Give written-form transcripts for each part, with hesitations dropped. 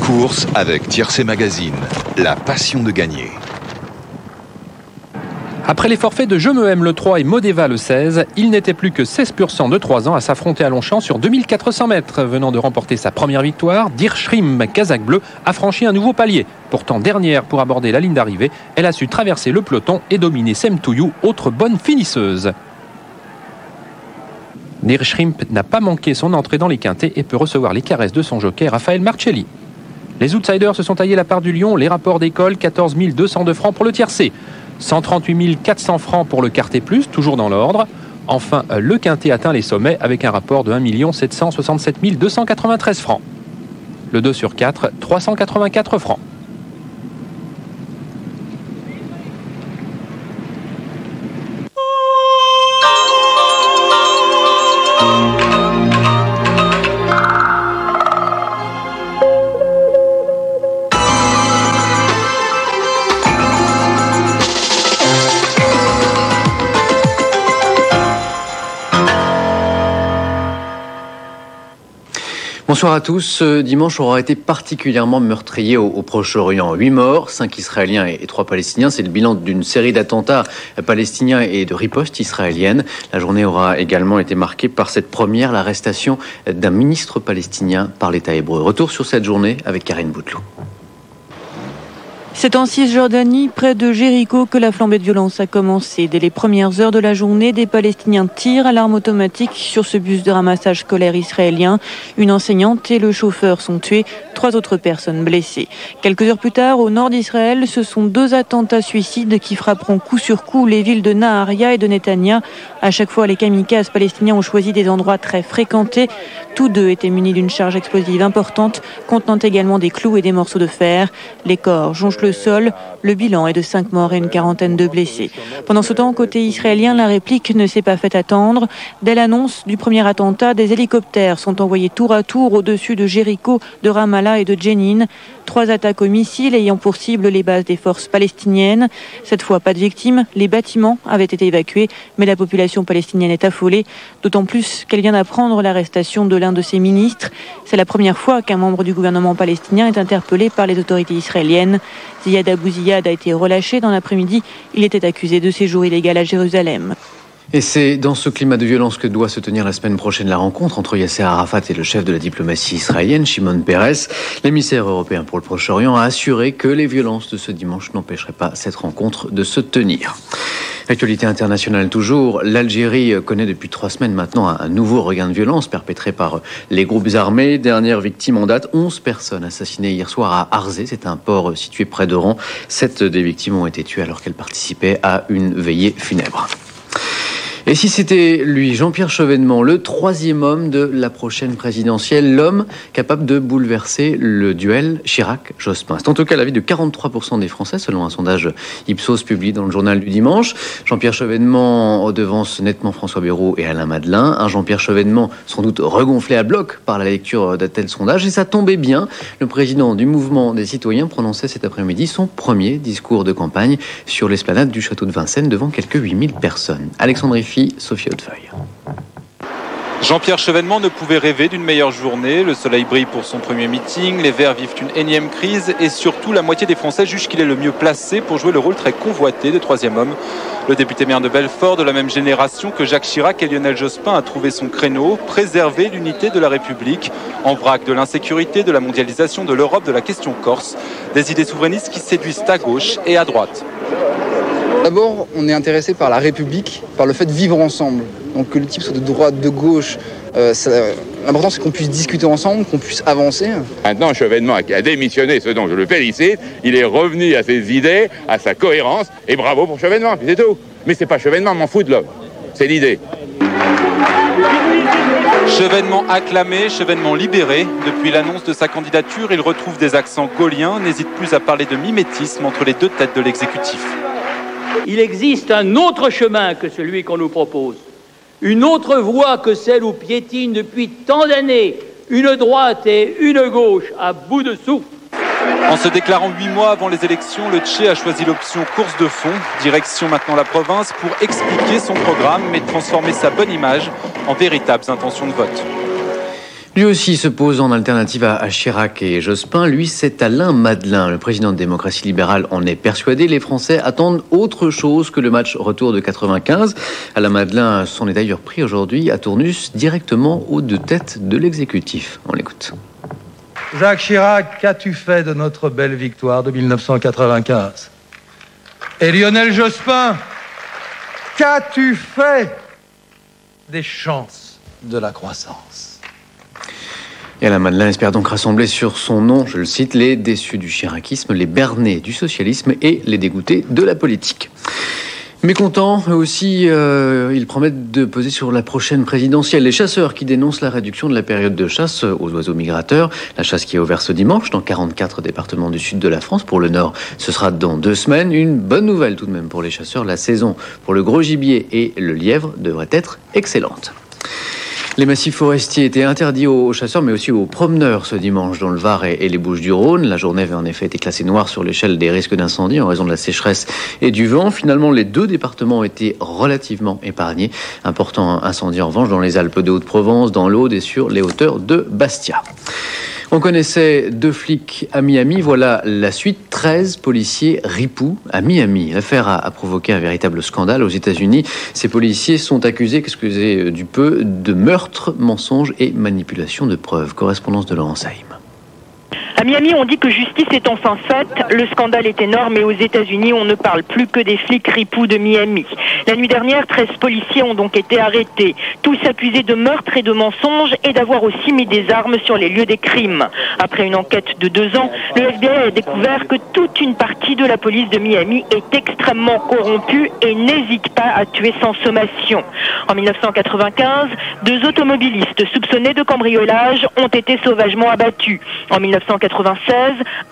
Course avec Tiercé Magazine, la passion de gagner. Après les forfaits de Je me aime le 3 et Modeva le 16, il n'était plus que 16 pur sang de 3 ans à s'affronter à Longchamp sur 2400 mètres. Venant de remporter sa première victoire, Dirschrim, Kazakh Bleu, a franchi un nouveau palier. Pourtant dernière pour aborder la ligne d'arrivée, elle a su traverser le peloton et dominer Semtouyou, autre bonne finisseuse. Dirschrim n'a pas manqué son entrée dans les quintets et peut recevoir les caresses de son jockey Raphaël Marcelli. Les outsiders se sont taillés la part du lion, les rapports d'école, 14 202 francs pour le tiercé. 138 400 francs pour le quartet plus, toujours dans l'ordre. Enfin, le quintet atteint les sommets avec un rapport de 1 767 293 francs. Le 2 sur 4, 384 francs. Bonsoir à tous. Ce dimanche aura été particulièrement meurtrier au Proche-Orient. 8 morts, 5 Israéliens et 3 Palestiniens. C'est le bilan d'une série d'attentats palestiniens et de ripostes israéliennes. La journée aura également été marquée par cette première, l'arrestation d'un ministre palestinien par l'État hébreu. Retour sur cette journée avec Karine Bouteloup. C'est en Cisjordanie, près de Jéricho, que la flambée de violence a commencé. Dès les premières heures de la journée, des Palestiniens tirent à l'arme automatique sur ce bus de ramassage scolaire israélien. Une enseignante et le chauffeur sont tués, 3 autres personnes blessées. Quelques heures plus tard, au nord d'Israël, ce sont 2 attentats suicides qui frapperont coup sur coup les villes de Naharia et de Netanya. À chaque fois, les kamikazes palestiniens ont choisi des endroits très fréquentés. Tous 2 étaient munis d'une charge explosive importante, contenant également des clous et des morceaux de fer. Les corps jonchent le sol. Le bilan est de 5 morts et une quarantaine de blessés. Pendant ce temps, côté israélien, la réplique ne s'est pas fait attendre. Dès l'annonce du premier attentat, des hélicoptères sont envoyés tour à tour au-dessus de Jéricho, de Ramallah et de Jenin. 3 attaques aux missiles ayant pour cible les bases des forces palestiniennes. Cette fois, pas de victimes. Les bâtiments avaient été évacués, mais la population palestinienne est affolée, d'autant plus qu'elle vient d'apprendre l'arrestation de l'un de ses ministres. C'est la première fois qu'un membre du gouvernement palestinien est interpellé par les autorités israéliennes. Ziad Abou Ziad a été relâché dans l'après-midi. Il était accusé de séjour illégal à Jérusalem. Et c'est dans ce climat de violence que doit se tenir la semaine prochaine la rencontre entre Yasser Arafat et le chef de la diplomatie israélienne, Shimon Peres. L'émissaire européen pour le Proche-Orient a assuré que les violences de ce dimanche n'empêcheraient pas cette rencontre de se tenir. Actualité internationale toujours, l'Algérie connaît depuis 3 semaines maintenant un nouveau regain de violence perpétré par les groupes armés. Dernière victime en date, 11 personnes assassinées hier soir à Arzé, c'est un port situé près d'Oran. 7 des victimes ont été tuées alors qu'elles participaient à une veillée funèbre. Et si c'était lui, Jean-Pierre Chevènement, le 3e homme de la prochaine présidentielle, l'homme capable de bouleverser le duel Chirac-Jospin. C'est en tout cas l'avis de 43% des Français, selon un sondage Ipsos publié dans le journal du dimanche. Jean-Pierre Chevènement devance nettement François Bayrou et Alain Madelin. Un Jean-Pierre Chevènement sans doute regonflé à bloc par la lecture d'un tel sondage. Et ça tombait bien, le président du mouvement des citoyens prononçait cet après-midi son premier discours de campagne sur l'esplanade du château de Vincennes devant quelques 8000 personnes. Alexandre Ify, Sophie Hautefeuille. Jean-Pierre Chevènement ne pouvait rêver d'une meilleure journée. Le soleil brille pour son premier meeting, les Verts vivent une énième crise et surtout la moitié des Français jugent qu'il est le mieux placé pour jouer le rôle très convoité de 3e homme. Le député maire de Belfort, de la même génération que Jacques Chirac et Lionel Jospin, a trouvé son créneau, préserver l'unité de la République, en vrac de l'insécurité, de la mondialisation, de l'Europe, de la question corse. Des idées souverainistes qui séduisent à gauche et à droite. D'abord, on est intéressé par la République, par le fait de vivre ensemble. Donc que le type soit de droite, de gauche, l'important c'est qu'on puisse discuter ensemble, qu'on puisse avancer. Maintenant, Chevènement a démissionné, ce dont je le félicite. Il est revenu à ses idées, à sa cohérence, et bravo pour Chevènement, puis c'est tout. Mais c'est pas Chevènement, m'en fout de l'homme. C'est l'idée. Chevènement acclamé, Chevènement libéré. Depuis l'annonce de sa candidature, il retrouve des accents gauliens, n'hésite plus à parler de mimétisme entre les 2 têtes de l'exécutif. Il existe un autre chemin que celui qu'on nous propose. Une autre voie que celle où piétine depuis tant d'années une droite et une gauche à bout de souffle. En se déclarant 8 mois avant les élections, le Tché a choisi l'option course de fond, direction maintenant la province, pour expliquer son programme mais transformer sa bonne image en véritables intentions de vote. Lui aussi se pose en alternative à Chirac et Jospin. Lui, c'est Alain Madelin. Le président de démocratie libérale en est persuadé. Les Français attendent autre chose que le match retour de 95. Alain Madelin s'en est d'ailleurs pris aujourd'hui à Tournus, directement aux deux têtes de l'exécutif. On l'écoute. Jacques Chirac, qu'as-tu fait de notre belle victoire de 1995 ? Et Lionel Jospin, qu'as-tu fait des chances de la croissance ? Et Alain Madelin espère donc rassembler sur son nom, je le cite, les déçus du chiracisme, les bernés du socialisme et les dégoûtés de la politique. Mécontents, eux aussi, ils promettent de peser sur la prochaine présidentielle. Les chasseurs qui dénoncent la réduction de la période de chasse aux oiseaux migrateurs. La chasse qui est ouverte ce dimanche dans 44 départements du sud de la France. Pour le Nord, ce sera dans 2 semaines. Une bonne nouvelle tout de même pour les chasseurs. La saison pour le gros gibier et le lièvre devrait être excellente. Les massifs forestiers étaient interdits aux chasseurs, mais aussi aux promeneurs ce dimanche dans le Var et les Bouches-du-Rhône. La journée avait en effet été classée noire sur l'échelle des risques d'incendie en raison de la sécheresse et du vent. Finalement, les 2 départements ont été relativement épargnés. Important incendie en revanche dans les Alpes de Haute-Provence, dans l'Aude et sur les hauteurs de Bastia. On connaissait 2 flics à Miami, voilà la suite, 13 policiers ripoux à Miami. L'affaire a provoqué un véritable scandale aux États-Unis. Ces policiers sont accusés, excusez du peu, de meurtre, mensonge et manipulation de preuves. Correspondance de Laurence Haïm. À Miami, on dit que justice est enfin faite. Le scandale est énorme et aux États-Unis, on ne parle plus que des flics ripoux de Miami. La nuit dernière, 13 policiers ont donc été arrêtés. Tous accusés de meurtre et de mensonge et d'avoir aussi mis des armes sur les lieux des crimes. Après une enquête de 2 ans, le FBI a découvert que toute une partie de la police de Miami est extrêmement corrompue et n'hésite pas à tuer sans sommation. En 1995, 2 automobilistes soupçonnés de cambriolage ont été sauvagement abattus. En 1996,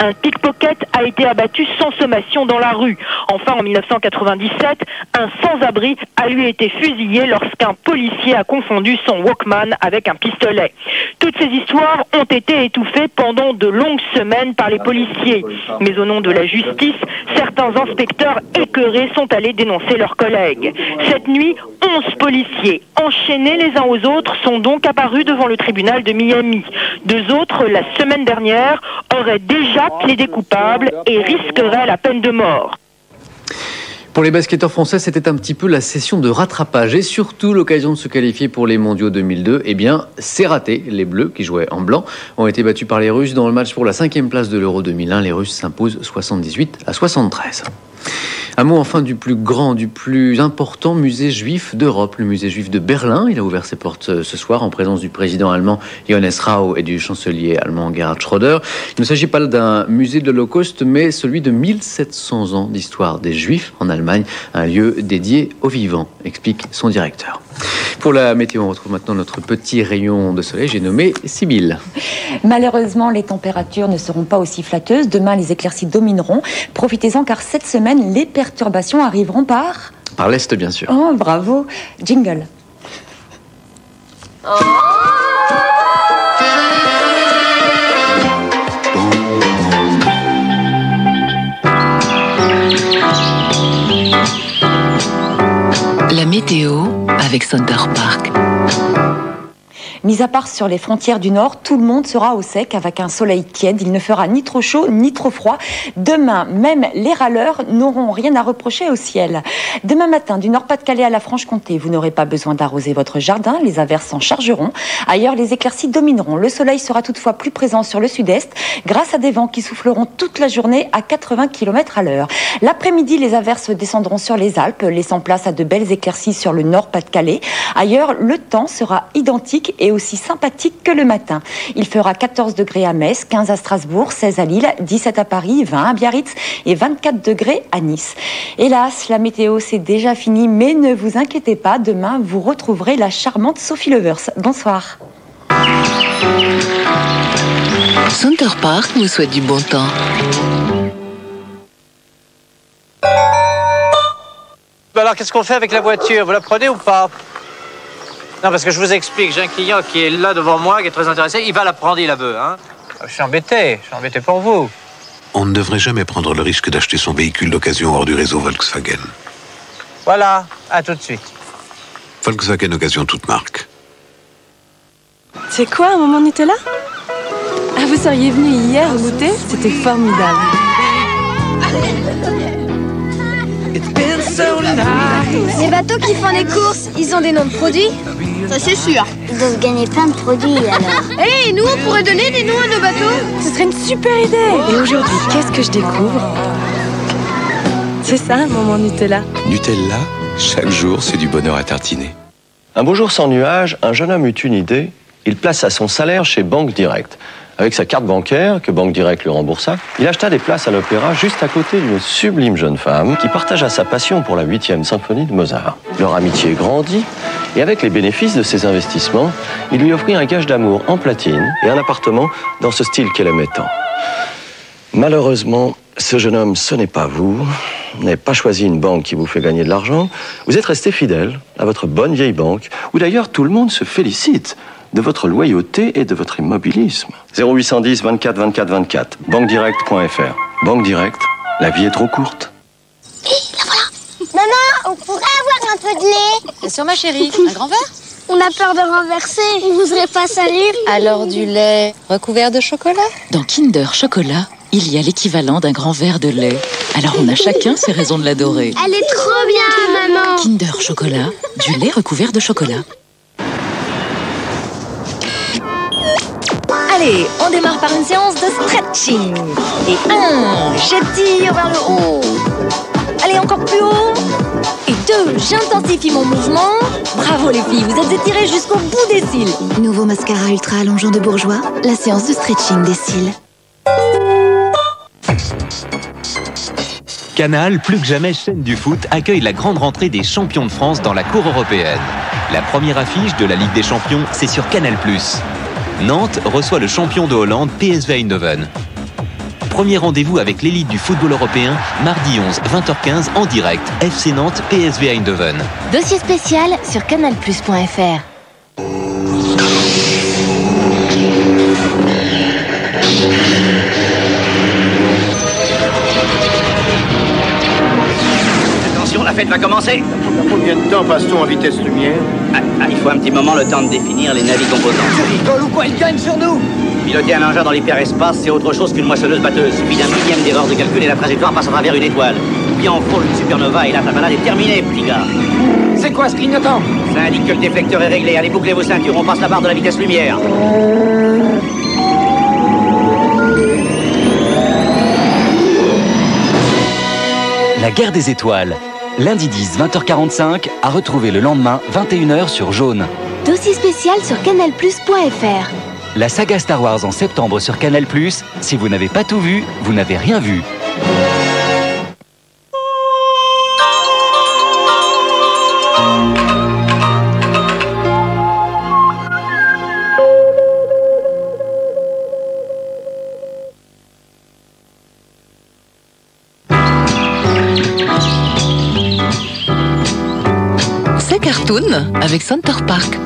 un pickpocket a été abattu sans sommation dans la rue. Enfin, en 1997, un sans-abri a lui été fusillé lorsqu'un policier a confondu son Walkman avec un pistolet. Toutes ces histoires ont été étouffées pendant de longues semaines par les policiers. Mais au nom de la justice, certains inspecteurs écœurés sont allés dénoncer leurs collègues. Cette nuit, 11 policiers, enchaînés les uns aux autres, sont donc apparus devant le tribunal de Miami. 2 autres, la semaine dernière, auraient déjà plaidé coupables et risqueraient la peine de mort. Pour les basketteurs français, c'était un petit peu la session de rattrapage et surtout l'occasion de se qualifier pour les mondiaux 2002. Eh bien, c'est raté. Les Bleus, qui jouaient en blanc, ont été battus par les Russes dans le match pour la 5e place de l'Euro 2001. Les Russes s'imposent 78-73. Un mot enfin du plus grand, du plus important musée juif d'Europe, le musée juif de Berlin. Il a ouvert ses portes ce soir en présence du président allemand Johannes Rau et du chancelier allemand Gerhard Schröder. Il ne s'agit pas d'un musée de l'Holocauste, mais celui de 1700 ans d'histoire des Juifs en Allemagne, un lieu dédié aux vivants, explique son directeur. Pour la météo, on retrouve maintenant notre petit rayon de soleil, j'ai nommé Sibylle. Malheureusement, les températures ne seront pas aussi flatteuses. Demain, les éclaircies domineront. Profitez-en car cette semaine, les perturbations arriveront par l'Est, bien sûr. Oh, bravo. Jingle. La météo avec Center Park. Mis à part sur les frontières du Nord, tout le monde sera au sec avec un soleil tiède. Il ne fera ni trop chaud ni trop froid. Demain, même les râleurs n'auront rien à reprocher au ciel. Demain matin, du Nord-Pas-de-Calais à la Franche-Comté, vous n'aurez pas besoin d'arroser votre jardin. Les averses s'en chargeront. Ailleurs, les éclaircies domineront. Le soleil sera toutefois plus présent sur le sud-est grâce à des vents qui souffleront toute la journée à 80 km à l'heure. L'après-midi, les averses descendront sur les Alpes, laissant place à de belles éclaircies sur le Nord-Pas-de-Calais. Ailleurs, le temps sera identique et aussi sympathique que le matin. Il fera 14 degrés à Metz, 15 à Strasbourg, 16 à Lille, 17 à Paris, 20 à Biarritz et 24 degrés à Nice. Hélas, la météo c'est déjà fini, mais ne vous inquiétez pas, demain vous retrouverez la charmante Sophie Levers. Bonsoir. Center Park vous souhaite du bon temps. Alors qu'est-ce qu'on fait avec la voiture? Vous la prenez ou pas? Non, parce que je vous explique, j'ai un client qui est là devant moi, qui est très intéressé, il va la prendre, il la veut, hein. Je suis embêté pour vous. On ne devrait jamais prendre le risque d'acheter son véhicule d'occasion hors du réseau Volkswagen. Voilà, à tout de suite. Volkswagen Occasion toute marque. C'est quoi un moment Nutella? Ah, vous seriez venu hier au goûter? C'était formidable. Les bateaux qui font les courses, ils ont des noms de produits? Ça c'est sûr. Ils doivent gagner plein de produits alors. Hé, nous on pourrait donner des noms à nos bateaux? Ce serait une super idée. Et aujourd'hui, qu'est-ce que je découvre? C'est ça, un moment Nutella. Nutella, chaque jour c'est du bonheur à tartiner. Un beau jour sans nuage, un jeune homme eut une idée. Il plaça son salaire chez Banque Direct. Avec sa carte bancaire, que Banque Direct lui remboursa, il acheta des places à l'opéra juste à côté d'une sublime jeune femme qui partagea sa passion pour la 8e symphonie de Mozart. Leur amitié grandit et avec les bénéfices de ses investissements, il lui offrit un gage d'amour en platine et un appartement dans ce style qu'elle aimait tant. Malheureusement, ce jeune homme, ce n'est pas vous. Vous n'avez pas choisi une banque qui vous fait gagner de l'argent. Vous êtes resté fidèle à votre bonne vieille banque, où d'ailleurs tout le monde se félicite de votre loyauté et de votre immobilisme. 0810 24 24 24, banquedirect.fr. Banque Direct, la vie est trop courte. Hé, la voilà. Maman, on pourrait avoir un peu de lait? Bien sûr ma chérie, un grand verre? On a peur de renverser, on voudrait pas salir. Alors du lait recouvert de chocolat? Dans Kinder Chocolat, il y a l'équivalent d'un grand verre de lait. Alors on a chacun ses raisons de l'adorer. Elle est trop bien, maman. Kinder Chocolat, du lait recouvert de chocolat. Allez, on démarre par une séance de stretching. Et 1, j'étire vers le haut. Allez, encore plus haut. Et 2, j'intensifie mon mouvement. Bravo les filles, vous êtes étirées jusqu'au bout des cils. Nouveau mascara ultra allongeant de Bourjois, la séance de stretching des cils. Canal, plus que jamais chaîne du foot, accueille la grande rentrée des champions de France dans la cour européenne. La première affiche de la Ligue des Champions, c'est sur Canal+. Nantes reçoit le champion de Hollande, PSV Eindhoven. Premier rendez-vous avec l'élite du football européen, mardi 11, 20h15 en direct, FC Nantes, PSV Eindhoven. Dossier spécial sur canalplus.fr. Attention, la fête va commencer. Combien de temps passe-t-on en vitesse lumière? Il faut un petit moment, le temps de définir les navires composants. Tu rigoles ou quoi? Il gagne sur nous! Piloter un engin dans l'hyperespace, c'est autre chose qu'une moissonneuse batteuse. Il suffit d'un millième d'erreur de calcul et la trajectoire passe à travers une étoile. Ou bien on frôle une supernova et là ta balade est terminée, petit gars. C'est quoi ce clignotant? Ça indique que le déflecteur est réglé. Allez, bouclez vos ceintures, on passe la barre de la vitesse lumière. La guerre des étoiles. Lundi 10, 20h45, à retrouver le lendemain, 21h sur Jaune. Dossier spécial sur canalplus.fr. La saga Star Wars en septembre sur Canal+. Si vous n'avez pas tout vu, vous n'avez rien vu. C'est Cartoon avec Center Park.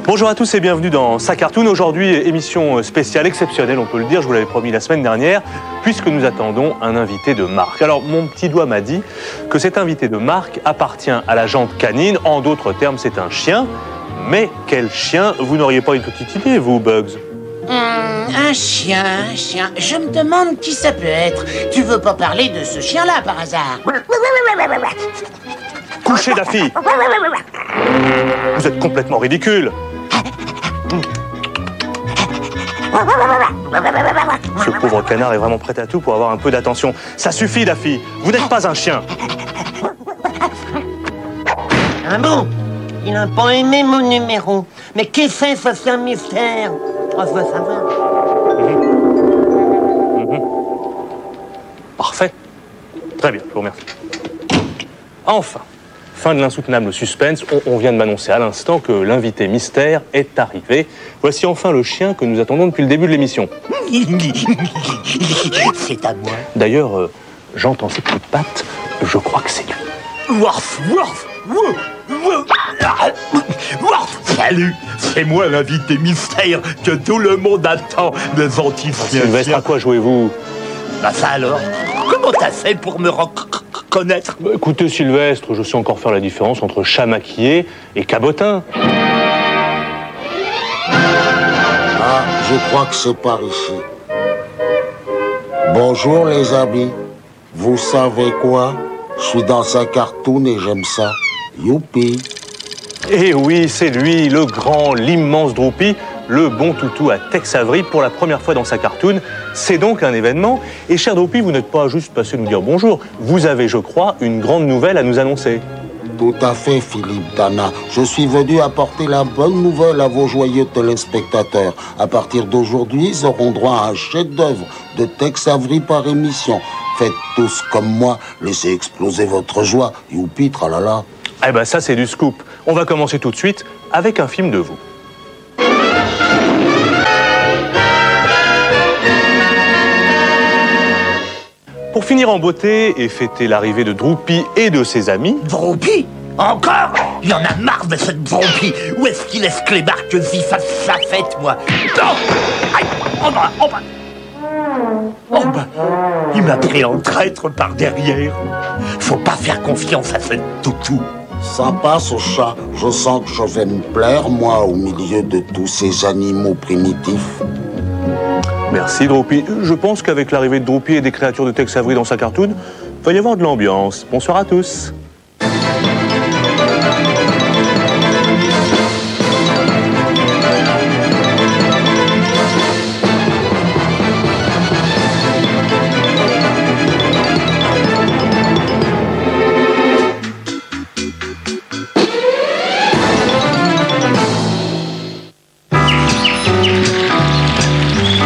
Bonjour à tous et bienvenue dans Sa Cartoon. Aujourd'hui, émission spéciale, exceptionnelle, on peut le dire, je vous l'avais promis la semaine dernière, puisque nous attendons un invité de marque. Alors, mon petit doigt m'a dit que cet invité de marque appartient à la jante canine, en d'autres termes, c'est un chien. Mais quel chien? Vous n'auriez pas une petite idée, vous, Bugs? Un chien. Je me demande qui ça peut être. Tu veux pas parler de ce chien-là, par hasard? Couchez, Daffy! Vous êtes complètement ridicule! Ce pauvre canard est vraiment prêt à tout pour avoir un peu d'attention. Ça suffit, Daffy. Vous n'êtes pas un chien. Ah bon? Il n'a pas aimé mon numéro. Mais qu'est-ce que ça fait un mystère? On va savoir. Parfait. Très bien, je vous remercie. Enfin, fin de l'insoutenable suspense. On vient de m'annoncer à l'instant que l'invité mystère est arrivé. Voici enfin le chien que nous attendons depuis le début de l'émission. C'est à moi. D'ailleurs, j'entends ses petites pattes. Je crois que c'est lui. Worf, Worf, salut, c'est moi l'invité mystère que tout le monde attend, les antichiens. Sylvestre, à quoi jouez-vous? Bah ça alors, comment t'as fait pour me reconnaître? Bah, écoutez Sylvestre, je sais encore faire la différence entre chat maquillé et cabotin. Ah, je crois que c'est par ici. Bonjour les amis. Vous savez quoi? Je suis dans un cartoon et j'aime ça. Youpi. Et oui, c'est lui, le grand, l'immense Droopy, le bon toutou à Tex Avery pour la première fois dans sa cartoon. C'est donc un événement. Et cher Droopy, vous n'êtes pas juste passé nous dire bonjour. Vous avez, je crois, une grande nouvelle à nous annoncer. Tout à fait, Philippe Dana. Je suis venu apporter la bonne nouvelle à vos joyeux téléspectateurs. À partir d'aujourd'hui, ils auront droit à un chef-d'œuvre de Tex Avery par émission. Faites tous comme moi, laissez exploser votre joie. Youpi, tralala. Eh ben ça, c'est du scoop. On va commencer tout de suite avec un film de vous. Pour finir en beauté et fêter l'arrivée de Droopy et de ses amis... Droopy? Encore? Il y en a marre de cette Droopy. Où est-ce qu'il laisse Clébar que j'y fasse sa fête, moi? Non! Aïe! Oh bah! Il m'a pris en traître par derrière. Faut pas faire confiance à ce toutou. Ça passe au chat. Je sens que je vais me plaire, moi, au milieu de tous ces animaux primitifs. Merci Droopy. Je pense qu'avec l'arrivée de Droopy et des créatures de Tex Avery dans sa cartoon, il va y avoir de l'ambiance. Bonsoir à tous.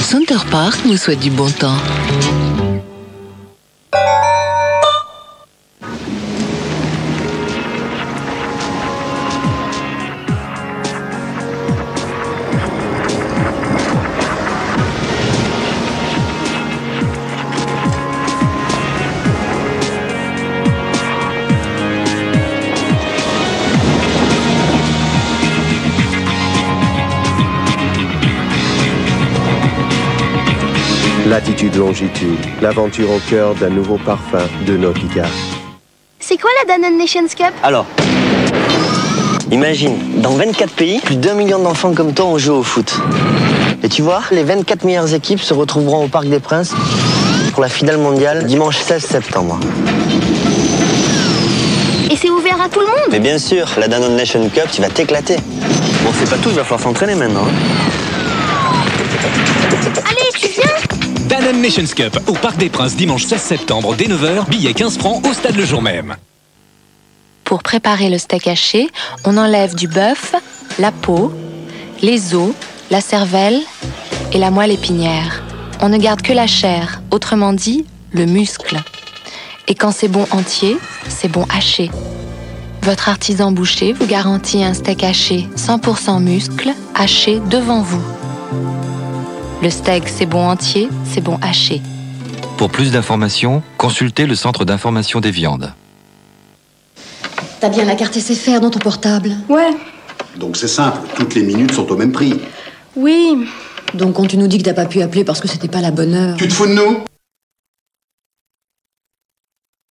Center Park vous souhaite du bon temps. Latitude, longitude, l'aventure au cœur d'un nouveau parfum de Nautica. C'est quoi la Danone Nations Cup? Alors, imagine, dans 24 pays, plus d'1 million d'enfants comme toi ont joué au foot. Et tu vois, les 24 meilleures équipes se retrouveront au Parc des Princes pour la finale mondiale dimanche 16 septembre. Et c'est ouvert à tout le monde? Mais bien sûr, la Danone Nation Cup, tu vas t'éclater. Bon, c'est pas tout, il va falloir s'entraîner maintenant. Allez, tu viens? Danone Nations Cup au Parc des Princes dimanche 16 septembre dès 9h, billets 15 francs au stade le jour même. Pour préparer le steak haché, on enlève du bœuf, la peau, les os, la cervelle et la moelle épinière. On ne garde que la chair, autrement dit, le muscle. Et quand c'est bon entier, c'est bon haché. Votre artisan boucher vous garantit un steak haché 100% muscle, haché devant vous. Le steak, c'est bon entier, c'est bon haché. Pour plus d'informations, consultez le Centre d'information des viandes. T'as bien la carte SFR dans ton portable? Ouais. Donc c'est simple, toutes les minutes sont au même prix. Oui. Donc quand tu nous dis que t'as pas pu appeler parce que c'était pas la bonne heure... Tu te fous de nous?